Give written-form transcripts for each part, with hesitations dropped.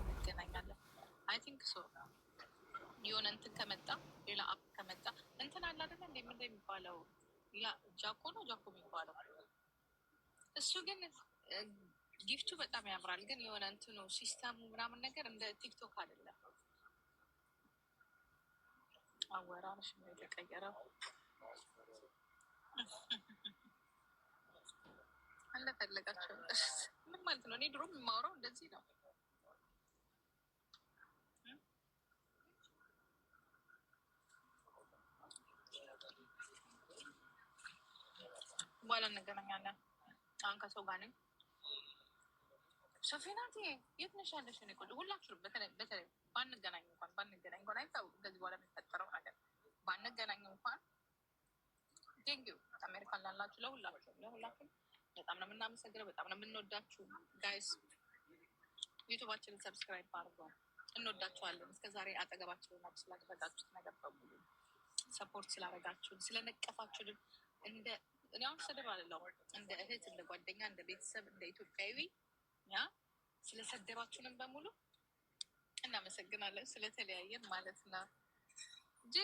እንገናኛለን። አይ ቲንክ ሶ የሆነ እንትን ከመጣ ሌላ አፕ ከመጣ እንትን አለ አይደለ እንዴ? ምንድን የሚባለው ያ ጃኮ ነው ጃኮ የሚባለው እሱ ግን ጊፍቱ በጣም ያምራል። ግን የሆነ እንትኑ ሲስተሙ ምናምን ነገር እንደ ቲክቶክ አይደለም። አወራርሽ ነው የተቀየረው። እንደፈለጋቸው ምን ማለት ነው? እኔ ድሮም የማወራው እንደዚህ ነው። በኋላ እንገናኛለን። አሁን ከሰው ጋር ነኝ። ሶፊናቴ የት ነሽ ያለሽ? እኔ ቆንጆ ሁላችሁም በተለይ ባንገናኝ እንኳን አይታወቅም ከዚህ በኋላ የሚፈጠረው ነገር ባንገናኝ እንኳን ቴንኪው አሜሪካን ላላችሁ ለሁላችሁም በጣም ነው የምናመሰግነው። በጣም ነው የምንወዳችሁ ጋይስ። ዩቱባችንን ሰብስክራይብ አድርጎ እንወዳችኋለን። እስከዛሬ አጠገባችንን ስላደረጋችሁት ነገር በሙሉ ሰፖርት ስላደረጋችሁን ስለነቀፋችሁን እንደ እኔ አሁን ስድብ አለው እንደ እህት እንደ ጓደኛ እንደ ቤተሰብ እንደ ኢትዮጵያዊ ያ ስለሰደባችሁንም በሙሉ እናመሰግናለን። ስለተለያየን ማለት ነው። ጄ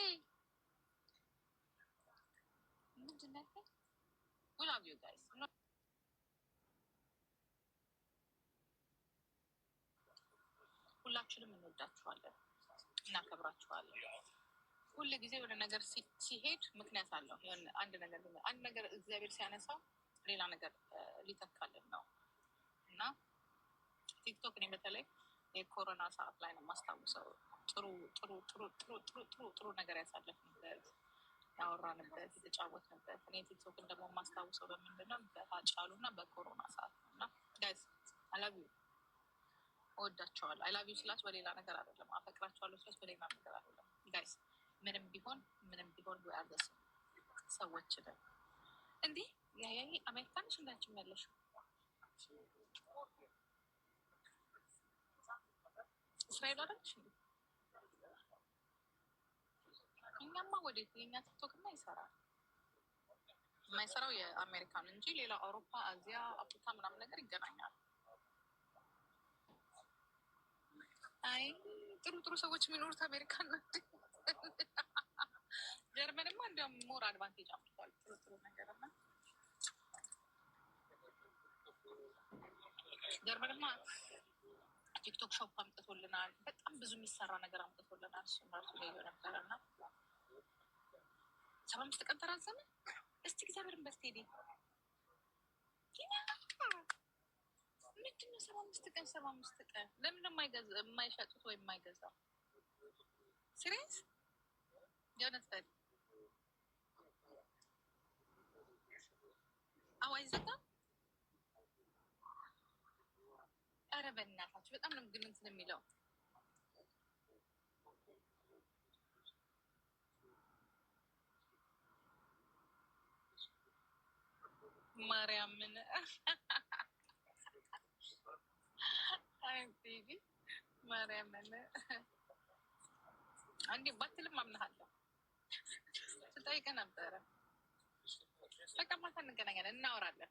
ምንድን ነው we love you guys። ሁላችንም እንወዳችኋለን፣ እናከብራችኋለን። ሁሉ ጊዜ ወደ ነገር ሲሄድ ምክንያት አለው። አንድ ነገር እግዚአብሔር ሲያነሳው ሌላ ነገር ሊተካልን ነው እና ቲክቶክ እኔ በተለይ የኮሮና ሰዓት ላይ ነው የማስታውሰው ጥሩ ነገር ያሳለፍንበት ያወራንበት የተጫወትንበት። እኔ ቲክቶክን ደግሞ የማስታውሰው በምንድን ነው በሀጫሉ እና በኮሮና ሰዓት ነው እና ጋይስ አላቪ እወዳቸዋለሁ። አይላቪ ስላች በሌላ ነገር አይደለም። አፈቅራቸዋለሁ ስላች በሌላ ነገር አይደለም። ጋይስ ምንም ቢሆን ያደስ ሰዎች ነን። እንዲህ አሜሪካንሽ እንዳችም ያለሽ እስራኤል አደለሽ እንዴ? እኛማ ወዴት የኛ ቲክቶክማ ይሰራል። የማይሰራው የአሜሪካን እንጂ ሌላ አውሮፓ፣ አዚያ፣ አፍሪካ ምናምን ነገር ይገናኛል። አይ ጥሩ ሰዎች የሚኖሩት አሜሪካን ነው። ጀርመንማ እንዲያውም ሞር አድቫንቴጅ አምጥቷል። ጥሩ ነገር እና ጀርመንማ ቲክቶክ ሾፕ አምጥቶልናል። በጣም ብዙ የሚሰራ ነገር አምጥቶልናል። እሱ ራሱ ላይ ነበረ እና 75 ቀን ተራዘመ። እስቲ እግዚአብሔርን በስቴዲ ምንድን ነው 75 ቀን ለምን የማይሸጡት ወይም የማይገዛው? ሲሪየስ የእውነት በል አይዘጋም። ኧረ በእናታችሁ በጣም ነው ግን እንትን የሚለው ማርያምን ቤቢ ማርያምን አንዴ ባትልም አምናሃለሁ። ስጠይቅህ ነበረ። በቃ ማታ እንገናኛለን፣ እናወራለን።